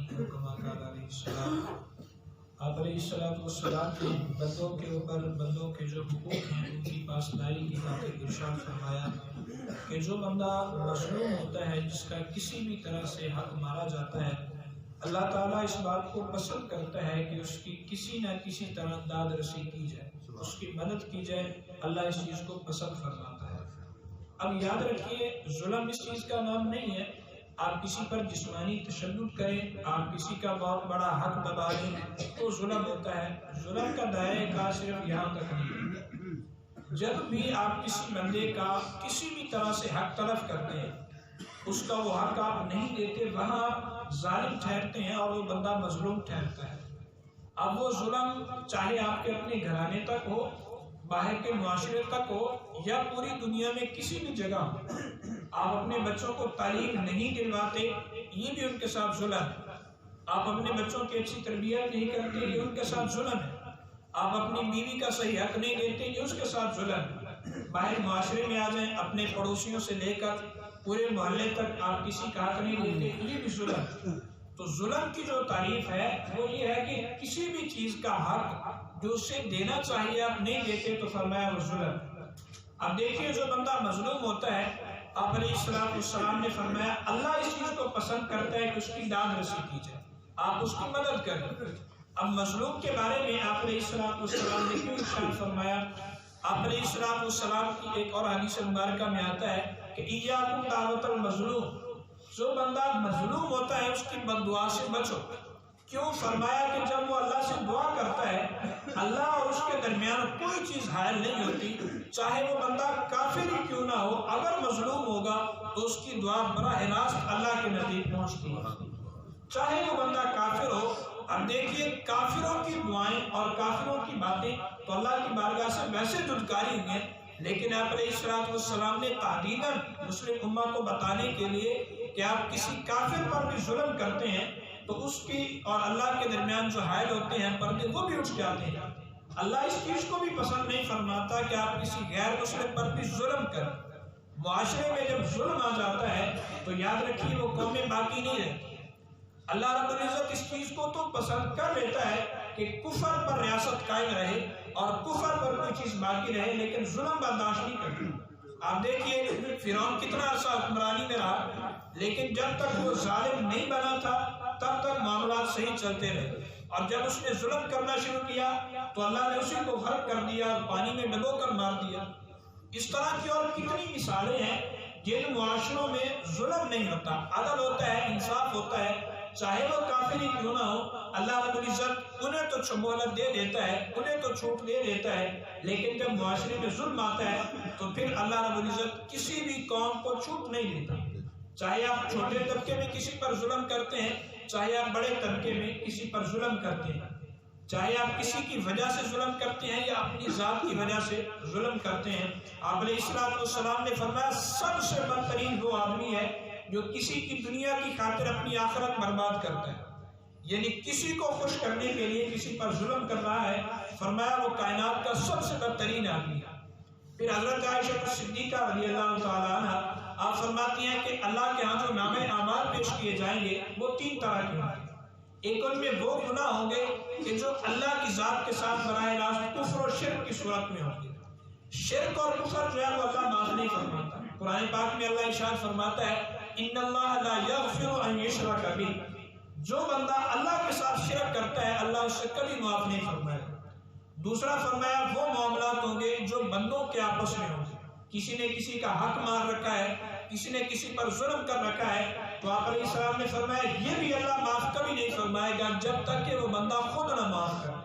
عنه كما قال عليه السلام۔ آپ علیہ السلام کے بندوں کے اوپر بندوں کے جو حقوق ہیں ان کی پاسداری کی خاطر ارشاد فرمایا کہ جو بندہ مظلوم ہوتا ہے، جس کا کسی بھی طرح سے حق مارا جاتا ہے، اللہ تعالیٰ اس بات کو پسند کرتا ہے کہ اس کی کسی نہ کسی طرح داد رسی کی جائے، اس کی مدد کی جائے۔ اللہ اس چیز کو پسند فرماتا ہے۔ اب یاد رکھیے، ظلم اس چیز کا نام نہیں ہے آپ کسی پر جسمانی تشدد کریں، آپ کسی کا بہت بڑا حق دبا دیں تو ظلم ہوتا ہے۔ ظلم کا دائرہ کار صرف یہاں تک نہیں ہے۔ جب بھی آپ کسی بندے کا کسی بھی طرح سے حق تلف کرتے ہیں، اس کا وہ حق آپ نہیں دیتے، وہاں ظالم ٹھہرتے ہیں اور وہ بندہ مظلوم ٹھہرتا ہے۔ اب وہ ظلم چاہے آپ کے اپنے گھرانے تک ہو، باہر کے معاشرے تک ہو، یا پوری دنیا میں کسی بھی جگہ ہو، آپ اپنے بچوں کو تعلیم نہیں دلواتے، یہ بھی ان کے ساتھ ظلم ہے۔ آپ اپنے بچوں کی اچھی تربیت نہیں کرتے، یہ ان کے ساتھ ظلم ہے۔ آپ اپنی بیوی کا صحیح حق نہیں دیتے، یہ اس کے ساتھ ظلم ہے۔ باہر معاشرے میں آ جائیں، اپنے پڑوسیوں سے لے کر پورے محلے تک آپ کسی کا حق نہیں دیتے، یہ بھی ظلم ہے۔ تو ظلم کی جو تعریف ہے وہ یہ ہے کہ کسی بھی چیز کا حق جو اسے دینا چاہیے آپ نہیں دیتے، تو فرمایا وہ ظلم ہے۔ اب دیکھیے، جو بندہ مظلوم ہوتا ہے، آپ علیہ السلام نے فرمایا اللہ اس چیز کو پسند کرتا ہے کہ اس کی داد رسی کی جائے، آپ اس کی مدد کریں۔ اب مظلوم کے بارے میں آپ علیہ السلام نے کیوں ارشاد فرمایا؟ آپ علیہ السلام کی ایک اور حدیث مبارکہ میں آتا ہے کہ ایاکم دعوت المظلوم، جو بندہ مظلوم ہوتا ہے اس کی بد دعا سے بچو۔ کیوں؟ فرمایا کہ جب وہ اللہ سے دعا کرتا ہے، اللہ اور اس کے درمیان کوئی چیز حائل نہیں ہوتی، چاہے وہ بندہ کافر ہی کیوں نہ ہو، اگر مظلوم ہوگا تو اس کی دعا براہ راست اللہ کے نزدیک پہنچتی ہے، چاہے وہ بندہ کافر ہو۔ اب دیکھیے، کافروں کی دعائیں اور کافروں کی باتیں تو اللہ کی بارگاہ سے ویسے دھتکاری ہوئی ہیں، لیکن آپ علیہ السلام نے تحدیداً مسلم امہ کو بتانے کے لیے کہ آپ کسی کافر پر بھی ظلم کرتے ہیں تو اس کی اور اللہ کے درمیان جو حائل ہوتے ہیں پردے، وہ بھی اٹھ جاتے ہیں۔ اللہ اس چیز کو بھی پسند نہیں فرماتا کہ آپ کسی غیر مسلم پر بھی ظلم کریں۔ معاشرے میں جب ظلم آ جاتا ہے تو یاد رکھیے وہ قومیں باقی نہیں رہتی۔ اللہ رب العزت اس چیز کو تو پسند کر لیتا ہے کہ کفر پر ریاست قائم رہے اور کفر پر کوئی چیز باقی رہے، لیکن ظلم برداشت نہیں کرتا۔ آپ دیکھیے فرعون کتنا عرصہ حکمرانی میں رہا، لیکن جب تک وہ ظالم نہیں بنا تھا تب تک معاملات صحیح چلتے رہے، اور جب اس نے ظلم کرنا شروع کیا تو اللہ نے اسی کو غرق کر دیا اور پانی میں ڈبو کر مار دیا۔ اس طرح کی اور کتنی مثالیں ہیں جن معاشروں میں ظلم نہیں ہوتا، عدل ہوتا ہے، انصاف ہوتا ہے، چاہے وہ کافر ہی کیوں نہ ہو۔ اللہ رب العزت انہیں تو مہلت دے دیتا ہے، انہیں تو چھوٹ دے دیتا ہے، لیکن جب معاشرے میں ظلم آتا ہے تو پھر اللہ رب العزت کسی بھی قوم کو چھوٹ نہیں دیتا۔ چاہے آپ چھوٹے طبقے میں کسی پر ظلم کرتے ہیں، چاہے آپ بڑے طبقے میں کسی پر ظلم کرتے ہیں، چاہے آپ کسی کی وجہ سے ظلم کرتے ہیں یا اپنی ذات کی وجہ سے ظلم کرتے ہیں، آپ علیہ السلام نے فرمایا سب سے بدترین وہ آدمی ہے جو کسی کی دنیا کی خاطر اپنی آخرت برباد کرتا ہے، یعنی کسی کو خوش کرنے کے لیے کسی پر ظلم کر رہا ہے، فرمایا وہ کائنات کا سب سے بدترین آدمی ہے۔ پھر حضرت عائشہ صدیقہ رضی اللہ تعالیٰ عنہ آپ فرماتی ہیں کہ اللہ کے ہاں جو نامے اعمال پیش کیے جائیں گے وہ تین طرح کے ہوں گے۔ ایک ان میں وہ گناہ ہوں گے کہ جو اللہ کی ذات کے ساتھ براہ راست کفر اور شرک کی صورت میں ہوں گے۔ شرک اور کفر جو ہے وہ اللہ معاف نہیں فرماتا۔ قرآن پاک میں اللہ ارشاد فرماتا ہے ان اللہ لا یغفر ان یشرک بہ، جو بندہ اللہ کے ساتھ شرک کرتا ہے اللہ اس سے کبھی معاف نہیں فرمائے گا۔ دوسرا فرمایا وہ معاملات ہوں گے جو بندوں کے آپس میں ہوں گے، کسی نے کسی کا حق مار رکھا ہے، کسی نے کسی پر ظلم کر رکھا ہے، تو آپ علیہ السلام نے فرمایا یہ بھی اللہ معاف کبھی نہیں فرمائے گا جب تک کہ وہ بندہ خود نہ معاف کرے۔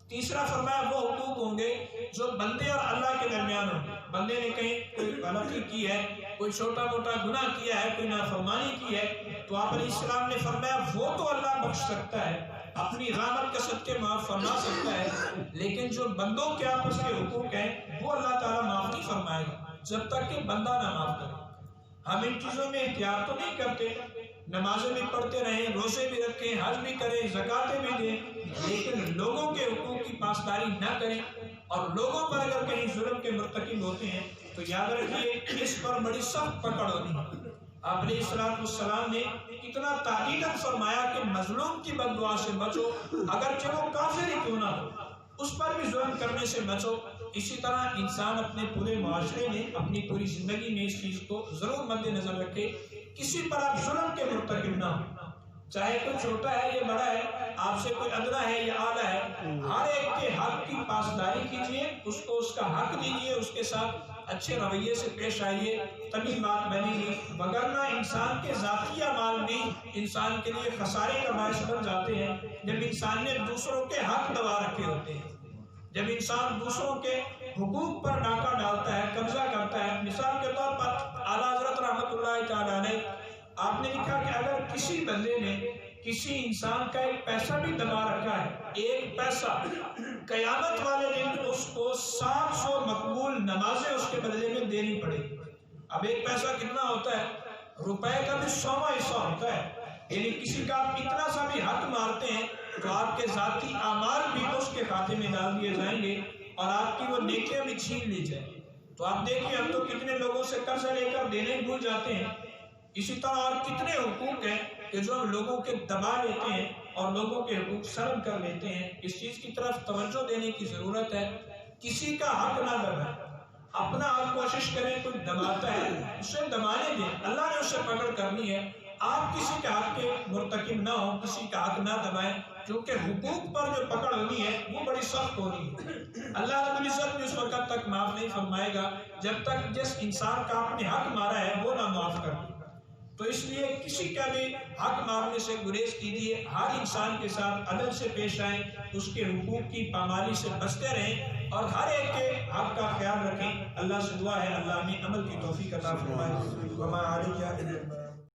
تیسرا فرمایا وہ حقوق ہوں گے جو بندے اور اللہ کے درمیان ہوں گے، بندے نے کہیں کوئی غلطی کی ہے، کوئی چھوٹا موٹا گناہ کیا ہے، کوئی نافرمانی کی ہے، تو آپ علیہ السلام نے فرمایا وہ تو اللہ بخش سکتا ہے، اپنی رحمت کے صدقے معاف فرما سکتا ہے، لیکن جو بندوں کے آپس کے حقوق ہیں وہ اللہ تعالیٰ معاف نہیں فرمائے گا جب تک کہ بندہ نہ معاف کرے۔ ہم ان چیزوں میں احتیاط تو نہیں کرتے، نمازیں بھی پڑھتے رہیں، روزے بھی رکھیں، حج بھی کریں، زکاتیں بھی دیں، لیکن لوگوں کے حقوق کی پاسداری نہ کریں، اور لوگوں پر اگر کہیں ظلم کے مرتکب ہوتے ہیں تو یاد رکھیے اس پر بڑی سخت پکڑ ہونی ہے۔ آپ علیہ السلام نے اتنا تاکیداً فرمایا کہ مظلوم کی بد دعا سے بچو، اگرچہ وہ کافر ہی کیوں نہ ہو، اس پر بھی ظلم کرنے سے بچو۔ اسی طرح انسان اپنے پورے معاشرے میں، اپنی پوری زندگی میں اس چیز کو ضرور مد نظر رکھے، کسی پر آپ ظلم کے مرتکب نہ ہو، چاہے کوئی چھوٹا ہے یا بڑا ہے، آپ سے کوئی ادنا ہے یا اعلیٰ ہے، ہر ایک کے حق کی پاسداری کیجیے، اس کو اس کا حق دیجیے، اس کے ساتھ اچھے رویے سے پیش آئیے، تبھی بات بنے گی، وگرنہ انسان کے ذاتی اعمال بھی انسان کے لیے خسارے کا باعث بن جاتے ہیں۔ جب انسان نے دوسروں کے حق دبا رکھے ہوتے ہیں، جب انسان دوسروں کے حقوق پر ڈاکہ ڈالتا ہے، قبضہ کرتا ہے، مثال کے طور پر اعلیٰ حضرت رحمۃ اللہ تعالیٰ علیہ، آپ نے لکھا کہ اگر کسی بندے نے کسی انسان کا ایک پیسہ بھی دبا رکھا ہے، ایک پیسہ، قیامت والے دن اس کو 700 مقبول نمازیں اس کے بدلے میں دینی پڑے گی۔ اب ایک پیسہ کتنا ہوتا ہے؟ روپے کا بھی 100واں حصہ ہوتا ہے، یعنی کسی کا آپ اتنا سا بھی حق مارتے ہیں تو آپ کے ذاتی اعمال بھی اس کے کھاتے میں ڈال دیے جائیں گے اور آپ کی وہ نیکیاں بھی چھین لی جائیں گی۔ تو آپ دیکھیں ہم تو کتنے لوگوں سے قرض لے کر دینے بھول جاتے ہیں، اسی طرح اور کتنے حقوق ہیں کہ جو ہم لوگوں کے دبا لیتے ہیں اور لوگوں کے حقوق سلب کر لیتے ہیں۔ اس چیز کی طرف توجہ دینے کی ضرورت ہے، کسی کا حق نہ دبائیں، اپنا آپ کوشش کریں، کوئی دباتا ہے اسے دبانے دیں، اللہ نے اسے پکڑ کرنی ہے، آپ کسی کے حق کے مرتکب نہ ہوں، کسی کا حق نہ دبائیں، کیونکہ حقوق پر جو پکڑ ہونی ہے وہ بڑی سخت ہونی ہے۔ اللہ رب العزت بھی اس وقت تک معاف نہیں فرمائے گا جب تک جس انسان کا آپ نے حق مارا ہے وہ نہ معاف کر دے۔ تو اس لیے کسی کا بھی حق مارنے سے گریز کیجیے، ہر انسان کے ساتھ عدل سے پیش آئیں، اس کے حقوق کی پامالی سے بچتے رہیں اور ہر ایک کے حق کا خیال رکھیں۔ اللہ سے دعا ہے اللہ ہمیں عمل کی توفیق عطا فرمائے۔ وما علیہ الا البلاغ۔